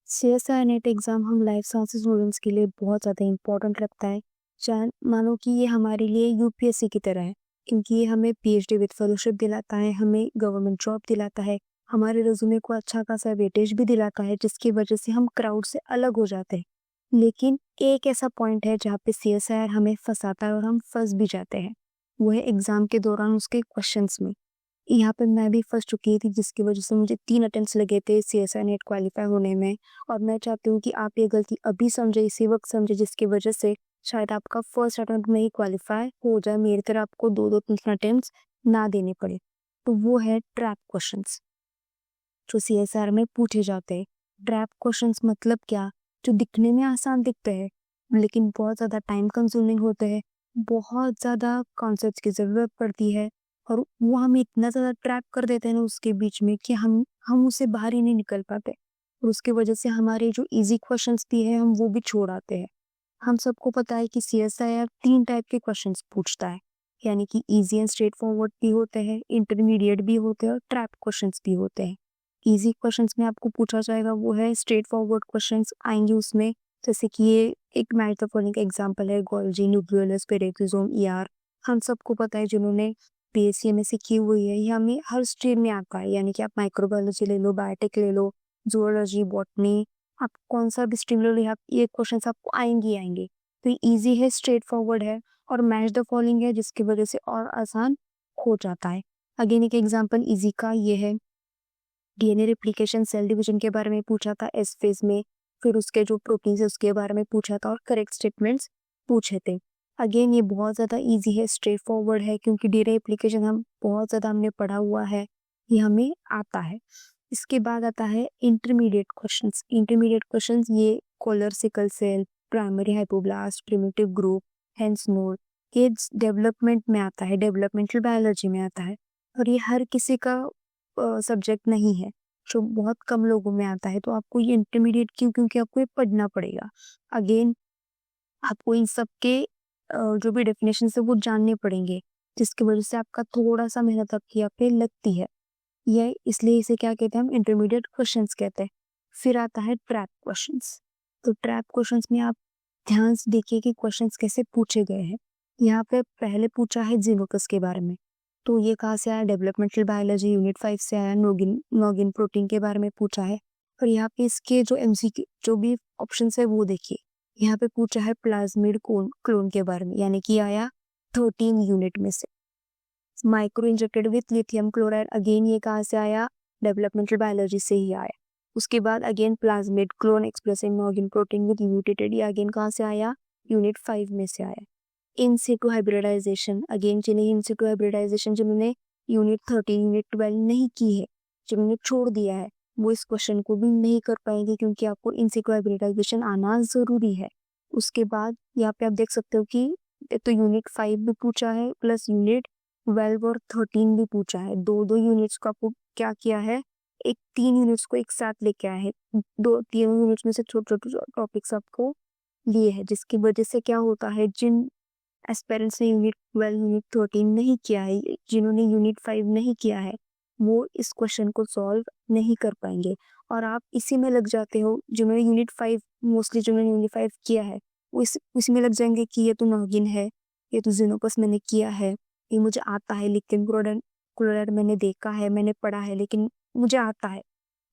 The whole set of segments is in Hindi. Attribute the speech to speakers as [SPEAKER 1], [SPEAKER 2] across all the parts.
[SPEAKER 1] सीएसआई नेट एग्ज़ाम हम लाइफ साइंसेज़ स्टूडेंट्स के लिए बहुत ज़्यादा इम्पोर्टेंट लगता है। चाहे मानो कि ये हमारे लिए यूपीएससी की तरह है, क्योंकि ये हमें पीएचडी विद फेलोशिप दिलाता है, हमें गवर्नमेंट जॉब दिलाता है, हमारे रिज्यूमे को अच्छा खासा वेटेज भी दिलाता है, जिसकी वजह से हम क्राउड से अलग हो जाते हैं। लेकिन एक ऐसा पॉइंट है जहाँ पे सीएसआईआर हमें फँसाता है और हम फँस भी जाते हैं। वो है एग्ज़ाम के दौरान उसके क्वेश्चंस में। यहाँ पे मैं भी फँस चुकी थी, जिसकी वजह से मुझे 3 अटेम्प्ट्स लगे थे सीएसआई नेट क्वालीफाई होने में। और मैं चाहती हूँ कि आप ये गलती अभी समझें, इसी वक़्त समझें, जिसकी वजह से शायद आपका फर्स्ट अटेम्प्ट में ही क्वालीफाई हो जाए, मेरी तरह आपको 2-2 3 अटेम्प्ट्स ना देने पड़े। तो वो है ट्रैप क्वेश्चंस, जो सीएसआर में पूछे जाते हैं। ट्रैप क्वेश्चंस मतलब क्या? जो दिखने में आसान दिखते हैं, लेकिन बहुत ज़्यादा टाइम कंज्यूमिंग होते हैं, बहुत ज़्यादा कॉन्सेप्ट्स की ज़रूरत पड़ती है और वो हमें इतना ज़्यादा ट्रैप कर देते हैं ना उसके बीच में कि हम उससे बाहर ही नहीं निकल पाते। और उसकी वजह से हमारे जो ईज़ी क्वेश्चंस भी हैं, हम वो भी छोड़ आते हैं। हम सबको पता है कि सीएसआईआर 3 टाइप के क्वेश्चंस पूछता है, यानी कि ईज़ी एंड स्ट्रेट फॉरवर्ड भी होते हैं, इंटरमीडिएट भी होते हैं और ट्रैप क्वेश्चंस भी होते हैं। ईज़ी क्वेश्चंस में आपको पूछा जाएगा वो है स्ट्रेट फॉरवर्ड क्वेश्चंस आएँगे उसमें, जैसे कि ये एक मैच द फॉलोइंग का एग्जांपल है, गोल्गी, न्यूक्लियोलस, पेरिक्लोसोम, ईआर। हम सबको पता है, जिन्होंने बीएससी एमएससी की हुई है, ये हमें हर स्ट्रीम में आता है, यानी कि आप माइक्रोबायोलॉजी ले लो, बायोटेक ले लो, ज़ूलॉजी, बॉटनी, आप कौन-सा भी स्ट्रीम ले लो, यहाँ ये क्वेश्चंस आपको आएँगे ही आएँगे। तो ये ईज़ी है, स्ट्रेट फॉरवर्ड है और मैच द फॉलोइंग है, जिसकी वजह से और आसान हो जाता है। अगेन एक एग्जांपल ईज़ी का ये है, डीएनए रेप्लिकेशन, सेल डिवीजन के बारे में पूछा था एस फेज में, फिर उसके जो प्रोटीन्स है उसके बारे में पूछा था और करेक्ट स्टेटमेंट्स पूछे थे। अगेन ये बहुत ज़्यादा ईज़ी है, स्ट्रेट फॉरवर्ड है, क्योंकि डीएनए रेप्लिकेशन हम बहुत ज़्यादा हमने पढ़ा हुआ है, ये हमें आता है। इसके बाद आता है इंटरमीडिएट क्वेश्चंस। इंटरमीडिएट क्वेश्चंस ये Koller sickle cell, primary hypoblast, primitive groove, Hensen's node, ये डेवलपमेंट में आता है, डेवलपमेंटल बायोलॉजी में आता है और ये हर किसी का सब्जेक्ट नहीं है, जो बहुत कम लोगों में आता है। तो आपको ये इंटरमीडिएट क्यों? क्योंकि आपको ये पढ़ना पड़ेगा। अगेन आपको इन सब के जो भी डेफिनेशंस है वो जानने पड़ेंगे, जिसकी वजह से आपका थोड़ा-सा मेहनत आपकी यहाँ पे लगती है। ये इसलिए इसे क्या कहते हैं, हम इंटरमीडिएट क्वेश्चंस कहते हैं। फिर आता है ट्रैप क्वेश्चंस। तो ट्रैप क्वेश्चंस में आप ध्यान से देखिए कि क्वेश्चंस कैसे पूछे गए हैं। यहाँ पे पहले पूछा है जीनोटस के बारे में। तो ये कहाँ से आया? डेवलपमेंटल बायोलॉजी यूनिट 5 से आया। नोगिन नोगिन प्रोटीन के बारे में पूछा है। और यहाँ पे इसके जो एमसीक्यू जो भी ऑप्शंस है वो देखिए। यहाँ पे पूछा है प्लाज्मिड क्लोन के बारे में, यानी कि आया 13 यूनिट में से। Micro injected with lithium chloride, again ये कहाँ से आया? डेवलपमेंटल बायोलॉजी से ही आया। उसके बाद again plasmid clone expressing noggin protein with mutated, ये अगेन कहाँ से आया? यूनिट 5 में से आया। इन सिटू हाइब्रिडाइजेशन, अगेन जिन्हें इन सिटू हाइब्रिडाइजेशन जिन्होंने यूनिट 13 यूनिट 12 नहीं की है, जिन्होंने छोड़ दिया है, वो इस क्वेश्चन को भी नहीं कर पाएंगे, क्योंकि आपको इन सिटू हाइब्रिडाइजेशन आना जरूरी है। उसके बाद यहाँ पे आप देख सकते हो कि तो यूनिट 5 भी पूछा है प्लस यूनिट 12 और 13 भी पूछा है। दो यूनिट्स को आपको क्या किया है, एक 3 यूनिट्स को एक साथ लेके आए हैं। 2-3 यूनिट्स में से छोटे-छोटे टॉपिक्स आपको लिए हैं, जिसकी वजह से क्या होता है, जिन एस्पिरेंट्स ने यूनिट 12 यूनिट 13 नहीं किया है, जिन्होंने यूनिट 5 नहीं किया है, वो इस क्वेश्चन को सॉल्व नहीं कर पाएंगे। और आप इसी में लग जाते हो, जिन्होंने यूनिट 5 मोस्टली जिन्होंने यूनिट 5 किया है, वो इसी में लग जाएंगे कि ये तो नॉगिन है, ये तो ज़िनोपस मैंने किया है, ये मुझे आता है, लिथियम क्लोराइड क्लोराइड मैंने देखा है, मैंने पढ़ा है, लेकिन मुझे आता है,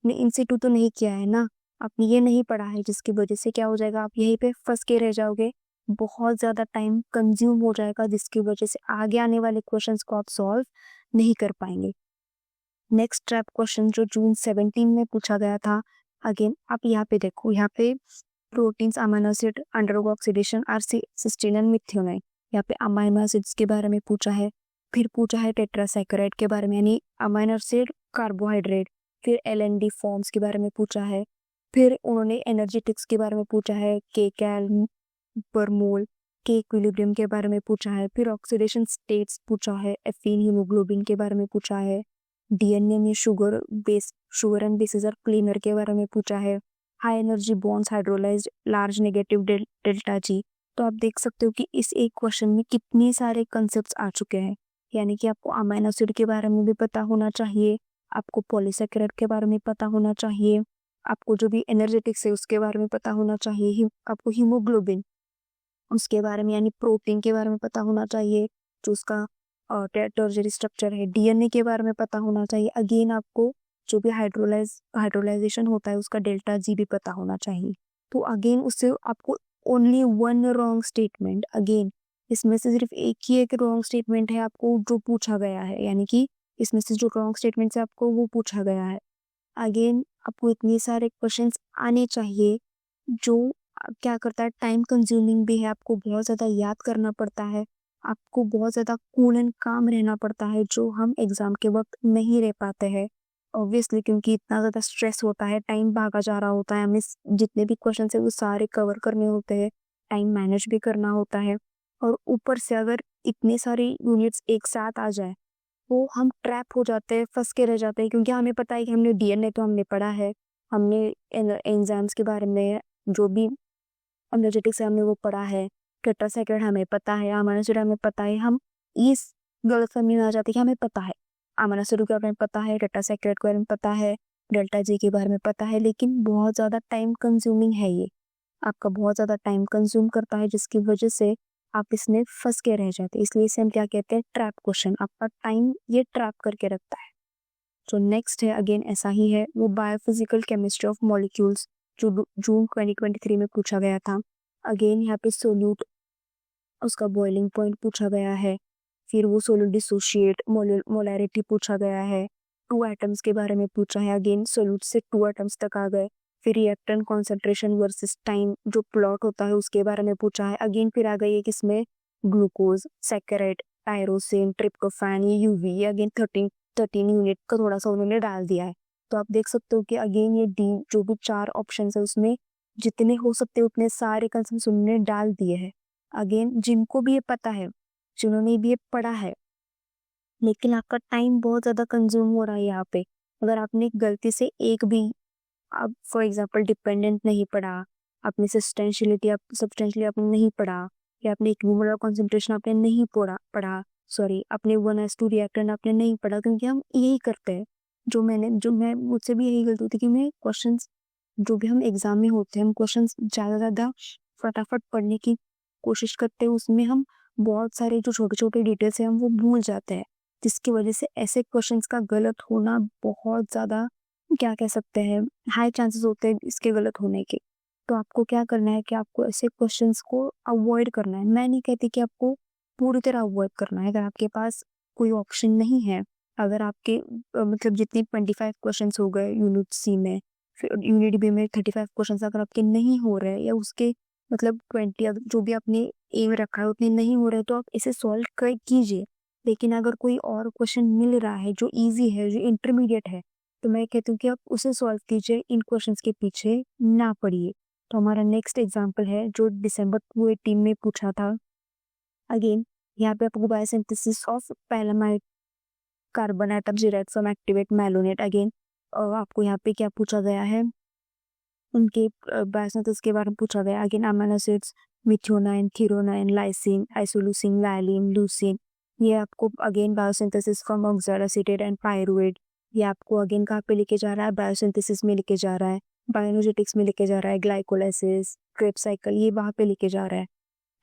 [SPEAKER 1] मैंने इन सिटू तो नहीं किया है ना। आपने ये नहीं पढ़ा है, जिसकी वजह से क्या हो जाएगा, आप यहीं पे फंस के रह जाओगे। बहुत ज़्यादा टाइम कंज्यूम हो जाएगा, जिसकी वजह से आगे आने वाले क्वेश्चंस को आप सॉल्व नहीं कर पाएंगे। नेक्स्ट ट्रैप क्वेश्चन जो जून 17 में पूछा गया था, अगेन आप यहाँ पे देखो, यहाँ पे proteins amino acid undergo oxidation are cysteine and methionine, यहाँ पे अमीनो एसिड्स के बारे में पूछा है। फिर पूछा है टेट्रासैकेराइड के बारे में, यानी अमीनो एसिड कार्बोहाइड्रेट। फिर एलएनडी फॉर्म्स के बारे में पूछा है। फिर उन्होंने एनर्जेटिक्स के बारे में पूछा है, के कैल पर मोल, के इक्विलिब्रियम के बारे में पूछा है। फिर ऑक्सीडेशन स्टेट्स पूछा है, एफीन हीमोग्लोबिन के बारे में पूछा है। डीएनए में sugar and basis are cleaner के बारे में पूछा है। High energy bonds hydrolysed large negative delta G. तो आप देख सकते हो कि इस एक क्वेश्चन में कितने सारे कंसेप्ट्स आ चुके हैं, यानी कि आपको अमीनो एसिड के बारे में भी पता होना चाहिए, आपको पॉलीसेकेराइड के बारे में पता होना चाहिए, आपको जो भी एनर्जेटिक्स है उसके बारे में पता होना चाहिए, आपको हीमोग्लोबिन उसके बारे में यानी प्रोटीन के बारे में पता होना चाहिए, जो उसका टर्शरी स्ट्रक्चर है, डीएनए के बारे में पता होना चाहिए। अगेन आपको जो भी हाइड्रोलाइजेशन होता है उसका डेल्टा जी भी पता होना चाहिए। तो अगेन उससे आपको only one wrong statement, again इसमें से सिर्फ एक ही एक रॉन्ग स्टेटमेंट है आपको जो पूछा गया है, यानी कि इसमें से जो रॉन्ग स्टेटमेंट है आपको वो पूछा गया है। अगेन आपको इतने सारे क्वेश्चंस आने चाहिए जो क्या करता है, टाइम कंज्यूमिंग भी है, आपको बहुत ज़्यादा याद करना पड़ता है, आपको बहुत ज़्यादा कूल एंड काम रहना पड़ता है जो हम एग्ज़ाम के वक्त नहीं रह पाते हैं ऑब्वियसली, क्योंकि इतना ज़्यादा स्ट्रेस होता है, टाइम भागा जा रहा होता है, हमें जितने भी क्वेश्चन है वो सारे कवर करने होते हैं, टाइम मैनेज भी करना होता है। और ऊपर से अगर इतने सारे यूनिट्स एक साथ आ जाए वो हम ट्रैप हो जाते हैं, फंस के रह जाते हैं, क्योंकि हमें पता है कि हमने डीएनए तो हमने पढ़ा है, हमने एंजाइम्स के बारे में जो भी एनर्जेटिक्स है हमने वो पढ़ा है, टेट्रासाइक्लाइड हमें पता है, अमीनो एसिड हमें पता है, हम इस गलतफहमी में आ जाते हैं कि हमें पता है, अमीनो एसिड के बारे में पता है, टेट्रासाइक्लाइड के बारे में पता है, डेल्टा जी के बारे में पता है, लेकिन बहुत ज़्यादा टाइम कंज्यूमिंग है ये, आपका बहुत ज़्यादा टाइम कंज्यूम करता है जिसकी वजह से आप इसमें फंस के रह जाते हैं। इसलिए इसे हम क्या कहते हैं, ट्रैप क्वेश्चन, आपका टाइम ये ट्रैप करके रखता है। जो नेक्स्ट है अगेन ऐसा ही है, वो बायोफिजिकल केमिस्ट्री ऑफ मॉलिक्यूल्स जो जून 2023 में पूछा गया था। अगेन यहाँ पे सोल्यूट उसका बॉइलिंग पॉइंट पूछा गया है, फिर वो सोल्यूट डिसोशिएट मोलैरिटी पूछा गया है, 2 एटम्स के बारे में पूछा है, अगेन सोल्यूट से 2 एटम्स तक आ गए, फिर रिएक्टेंट कॉन्सेंट्रेशन वर्सेस टाइम जो प्लॉट होता है उसके बारे में पूछा है, अगेन फिर आ गई है किसमें, ग्लूकोज, सैकेराइड, टायरोसिन, ट्रिप्टोफैन, ये यूवी, ये अगेन 13 यूनिट का थोड़ा सा उन्होंने डाल दिया है। तो आप देख सकते हो कि अगेन ये डी जो भी 4 ऑप्शन है उसमें जितने हो सकते उतने सारे कंसेप्ट उन्होंने डाल दिए हैं। अगेन जिनको भी ये पता है, जिन्होंने भी ये पढ़ा है, लेकिन आपका टाइम बहुत ज़्यादा कंज्यूम हो रहा है यहाँ पे। अगर आपने गलती से एक भी, आप फॉर एग्जांपल डिपेंडेंट नहीं पढ़ा, आपने सब्सटेंशियली आपने नहीं पढ़ा, या आपने इक्विमोलर कॉन्सेंट्रेशन आपने नहीं पढ़ा, सॉरी आपने 1s2 रिएक्टेंट आपने नहीं पढ़ा, क्योंकि हम यही करते हैं, मुझसे भी यही गलती होती है कि मैं क्वेश्चंस जो भी हम एग्जाम में होते हैं हम क्वेश्चंस ज़्यादा फटाफट पढ़ने की कोशिश करते हैं, उसमें हम बहुत सारे जो छोटे छोटे डिटेल्स हैं हम वो भूल जाते हैं, जिसकी वजह से ऐसे क्वेश्चंस का गलत होना बहुत ज़्यादा, क्या कह सकते हैं, हाई चांसेस होते हैं इसके गलत होने के। तो आपको क्या करना है कि आपको ऐसे क्वेश्चंस को अवॉइड करना है। मैं नहीं कहती कि आपको पूरी तरह अवॉइड करना है, अगर आपके पास कोई ऑप्शन नहीं है, अगर आपके मतलब जितने 25 क्वेश्चंस हो गए यूनिट सी में, फिर यूनिट बी में 35 क्वेश्चंस अगर आपके नहीं हो रहे या उसके मतलब 20 जो भी आपने एम रखा है उतने नहीं हो रहे, तो आप इसे सॉल्व कर कीजिए। लेकिन अगर कोई और क्वेश्चन मिल रहा है जो इजी है, जो इंटरमीडिएट है, तो मैं कहती हूँ कि आप उसे सॉल्व कीजिए, इन क्वेश्चंस के पीछे ना पड़िए। तो हमारा नेक्स्ट एग्जाम्पल है जो दिसंबर 2018 में पूछा था। अगेन यहाँ पे आपको biosynthesis of pyramid carbon atom derived from activate malonate, again आपको यहाँ पे क्या पूछा गया है, उनके बायोसिंथेसिस के बारे में पूछा गया। Again amino acids, methionine, threonine, lysine, isoleucine, valine, leucine, ये आपको again biosynthesis from oxaloacetate and pyruvate, ये आपको अगेन कहाँ पे लेके जा रहा है, बायोसिंथेसिस में लेके जा रहा है, बायोएनर्जेटिक्स में लेके जा रहा है, ग्लाइकोलाइसिस, क्रेब्स साइकिल, ये वहाँ पे लेके जा रहा है।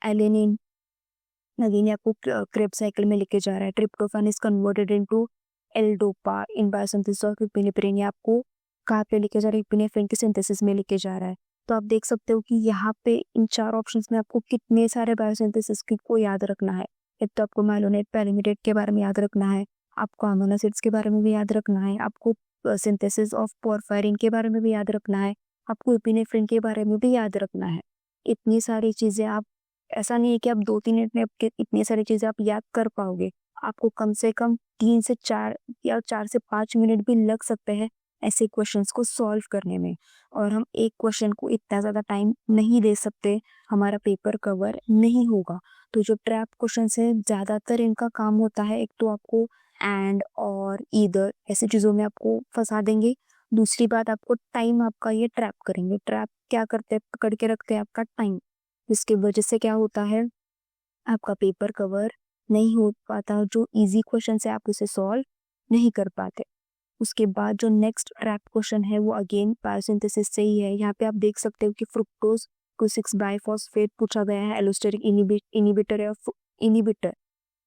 [SPEAKER 1] एलेनिन अगेन आपको क्रेब्स साइकिल में लेके जा रहा है। Tryptophan is converted into L dopa in biosynthesis of epinephrine, ये आपको कहाँ पे लेके जा रहा है, इपिनेफ्रिन की सिंथेसिस में लेके जा रहा है। तो आप देख सकते हो कि यहाँ पे इन 4 ऑप्शंस में आपको कितने सारे बायोसिंथेसिस को याद रखना है। एक तो आपको मैलोनेट पैरामीडेट के बारे में याद रखना है, आपको अमीनो एसिड्स के बारे में भी याद रखना है, आपको सिंथेसिस ऑफ पोरफायरिन के बारे में भी याद रखना है, आपको इपिनेफ्रिन के बारे में भी याद रखना है। इतनी सारी चीज़ें आप, ऐसा नहीं है कि आप 2-3 मिनट में आपके इतनी सारी चीज़ें आप याद कर पाओगे। आपको कम से कम 3 से 4 या 4 से 5 मिनट भी लग सकते हैं ऐसे क्वेश्चंस को सॉल्व करने में, और हम एक क्वेश्चन को इतना ज़्यादा टाइम नहीं दे सकते, हमारा पेपर कवर नहीं होगा। तो जो ट्रैप क्वेश्चंस हैं ज़्यादातर इनका काम होता है, एक तो आपको एंड और ईदर ऐसी चीज़ों में आपको फंसा देंगे। दूसरी बात, आपको टाइम आपका ये ट्रैप करेंगे। ट्रैप क्या करते हैं, पकड़ के रखते हैं आपका टाइम, जिसकी वजह से क्या होता है, आपका पेपर कवर नहीं हो पाता, जो इजी क्वेश्चन है आप उसे सॉल्व नहीं कर पाते। उसके बाद जो नेक्स्ट ट्रैप क्वेश्चन है वो अगेन बायोसिंथेसिस से ही है। यहाँ पे आप देख सकते हो कि फ्रुक्टोज 2,6 बाइफॉस्फेट पूछा गया है, एलोस्टेरिक इनिबिटर या इनिबिटर।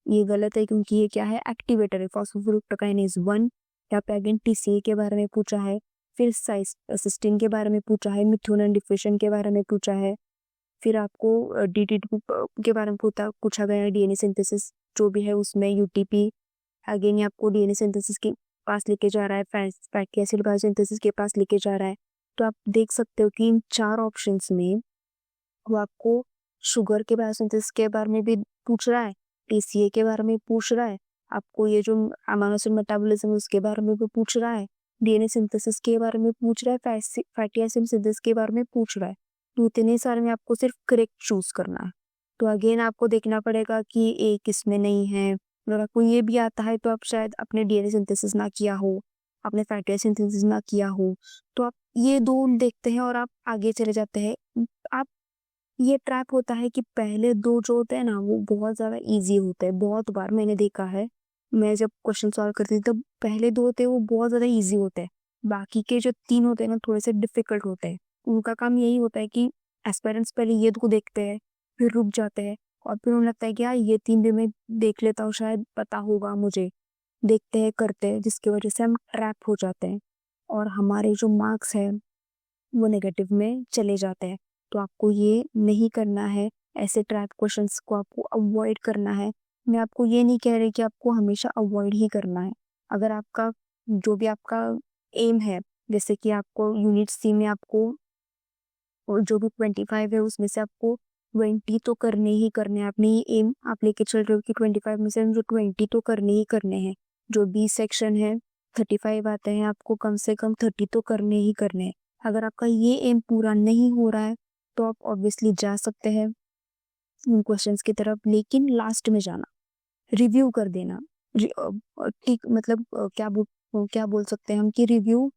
[SPEAKER 1] ये गलत है क्योंकि ये क्या है, एक्टिवेटर है, फॉस्फोफ्रुक्टोकाइनेज 1। यहाँ पे अगेन टीसीए के बारे में पूछा है, फिर सिस्टीन के बारे में पूछा है, मिथ्योनिन डिफिशिएंट के बारे में पूछा है, फिर आपको DT2 के बारे में पूछा गया है, डीएनए सिंथेसिस जो भी है उसमें यूटीपी। अगेन ये आपको डीएनए सिंथेसिस के पास लेके जा रहा है, फैटी एसिड बायोसिंथेसिस के पास लेके जा रहा है। तो आप देख सकते हो कि इन 4 ऑप्शंस में वो आपको शुगर के बायोसिंथेसिस के बारे में भी पूछ रहा है, टीसीए के बारे में पूछ रहा है, आपको ये जो अमीनो एसिड मेटाबॉलिज्म उसके बारे में भी पूछ रहा है, डीएनए सिंथेसिस के बारे में पूछ रहा है, फैटी एसिड सिंथेसिस के बारे में पूछ रहा है। तो इतने सारे में आपको सिर्फ करेक्ट चूज करना है। तो अगेन आपको देखना पड़ेगा कि ए किसमें नहीं है। अगर आपको ये भी आता है तो आप शायद अपने डीएनए सिंथेसिस ना किया हो, आपने फैटी एसिड सिंथेसिस ना किया हो, तो आप ये दो देखते हैं और आप आगे चले जाते हैं। आप ये ट्रैप होता है कि पहले 2 जो होते हैं ना वो बहुत ज़्यादा ईज़ी होते हैं। बहुत बार मैंने देखा है, मैं जब क्वेश्चन सॉल्व करती थी तब पहले 2 होते हैं वो बहुत ज़्यादा ईज़ी होते हैं। बाकी के जो 3 होते हैं ना थोड़े से डिफ़िकल्ट होते हैं। उनका काम यही होता है कि एस्पिरेंट्स पहले ये 2 देखते हैं, फिर रुक जाते हैं और फिर उन्हें लगता है कि यार ये 3 भी मैं देख लेता हूँ, शायद पता होगा मुझे। देखते हैं, करते हैं, जिसकी वजह से हम ट्रैप हो जाते हैं और हमारे जो मार्क्स हैं वो नेगेटिव में चले जाते हैं। तो आपको ये नहीं करना है, ऐसे ट्रैप क्वेश्चंस को आपको अवॉइड करना है। मैं आपको ये नहीं कह रही कि आपको हमेशा अवॉइड ही करना है। अगर आपका जो भी आपका एम है, जैसे कि आपको यूनिट सी में आपको और जो भी 25 है उसमें से आपको 20 तो करने ही करने हैं। आपने ये एम आप लेके चल रहे हो कि 25 में से जो 20 तो करने ही करने हैं। जो बी सेक्शन है 35 आते हैं, आपको कम से कम 30 तो करने ही करने हैं। अगर आपका ये एम पूरा नहीं हो रहा है तो आप ऑब्वियसली जा सकते हैं उन क्वेश्चंस की तरफ, लेकिन लास्ट में जाना, रिव्यू कर देना। ठीक मतलब क्या बोल सकते हैं हम कि रिव्यू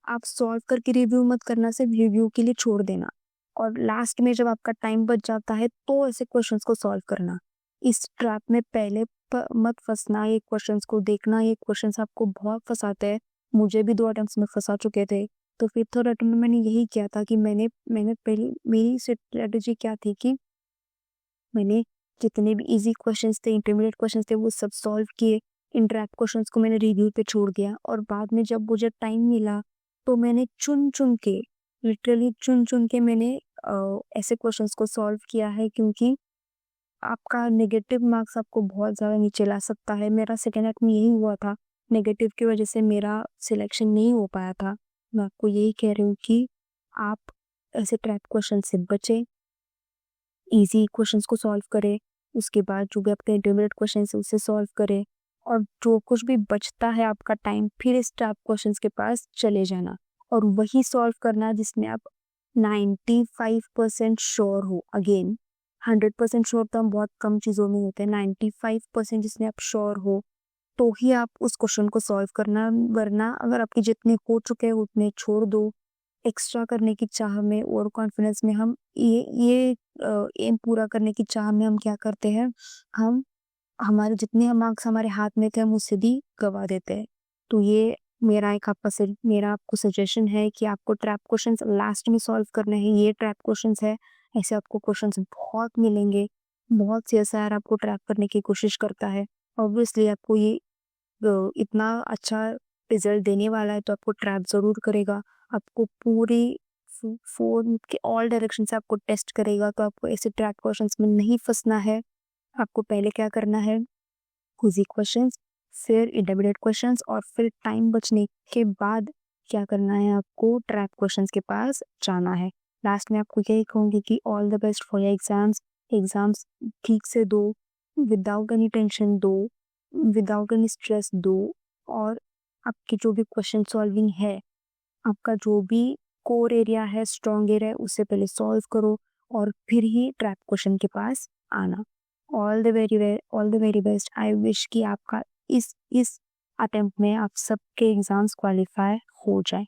[SPEAKER 1] आप सॉल्व करके रिव्यू मत करना, सिर्फ रिव्यू के लिए छोड़ देना और लास्ट में जब आपका टाइम बच जाता है तो ऐसे क्वेश्चंस को सॉल्व करना। इस ट्रैप में पहले मत फंसना। ये क्वेश्चंस को देखना, ये क्वेश्चंस आपको बहुत फंसाते हैं। मुझे भी 2 अटेम्प्ट्स में फंसा चुके थे। तो फिर थर्ड अटेम्प्ट में मैंने यही किया था कि मैंने पहले मेरी स्ट्रेटेजी क्या थी कि मैंने जितने भी इजी क्वेश्चंस थे, इंटरमीडिएट क्वेश्चंस थे, वो सब सॉल्व किए। इन ट्रैप क्वेश्चंस को मैंने रिव्यू पे छोड़ दिया और बाद में जब मुझे टाइम मिला तो मैंने चुन के, लिटरली चुन के मैंने ऐसे क्वेश्चंस को सॉल्व किया है, क्योंकि आपका नेगेटिव मार्क्स आपको बहुत ज़्यादा नीचे ला सकता है। मेरा सेकेंड अटेम्प्ट में यही हुआ था, नेगेटिव की वजह से मेरा सिलेक्शन नहीं हो पाया था। मैं आपको यही कह रही हूँ कि आप ऐसे ट्रैप क्वेश्चन से बचें, ईजी क्वेश्चंस को सॉल्व करें, उसके बाद जो भी आपके इंटरमीडिएट क्वेश्चंस है उसे सॉल्व करें और जो कुछ भी बचता है आपका टाइम, फिर इस टफ क्वेश्चंस के पास चले जाना और वही सॉल्व करना जिसमें आप 95% श्योर हो। अगेन 100% श्योर तो हम बहुत कम चीज़ों में होते हैं, 95% जिसमें आप श्योर हो तो ही आप उस क्वेश्चन को सॉल्व करना, वरना अगर आपके जितने हो चुके हैं उतने छोड़ दो। एक्स्ट्रा करने की चाह में और कॉन्फिडेंस में हम ये एम पूरा करने की चाह में हम क्या करते हैं, हम हमारे जितने मार्क्स हमारे हाथ में थे हम उससे भी गवा देते हैं। तो ये मेरा आपको सजेशन है कि आपको ट्रैप क्वेश्चंस लास्ट में सॉल्व करने हैं। ये ट्रैप क्वेश्चंस है, ऐसे आपको क्वेश्चंस बहुत मिलेंगे। बहुत सीएसआईआर आपको ट्रैप करने की कोशिश करता है। ऑब्वियसली आपको ये इतना अच्छा रिजल्ट देने वाला है तो आपको ट्रैप ज़रूर करेगा। आपको पूरी फ़ोन के ऑल डायरेक्शन से आपको टेस्ट करेगा, तो आपको ऐसे ट्रैप क्वेश्चंस में नहीं फंसना है। आपको पहले क्या करना है, क्विज़ी क्वेश्चंस, फिर इंटरमीडिएट क्वेश्चंस और फिर टाइम बचने के बाद क्या करना है, आपको ट्रैप क्वेश्चंस के पास जाना है। लास्ट में आपको यही कहूँगी कि all the best for your exams ठीक से दो, विदाउट एनी टेंशन दो, विदाउट एनी स्ट्रेस दो और आपकी जो भी क्वेश्चन सॉल्विंग है, आपका जो भी कोर एरिया है, स्ट्रॉन्ग एरिया है, उसे पहले सॉल्व करो और फिर ही ट्रैप क्वेश्चन के पास आना। All the very best. I wish कि आपका इस अटेम्प्ट में आप सबके एग्जाम्स क्वालिफाई हो जाए।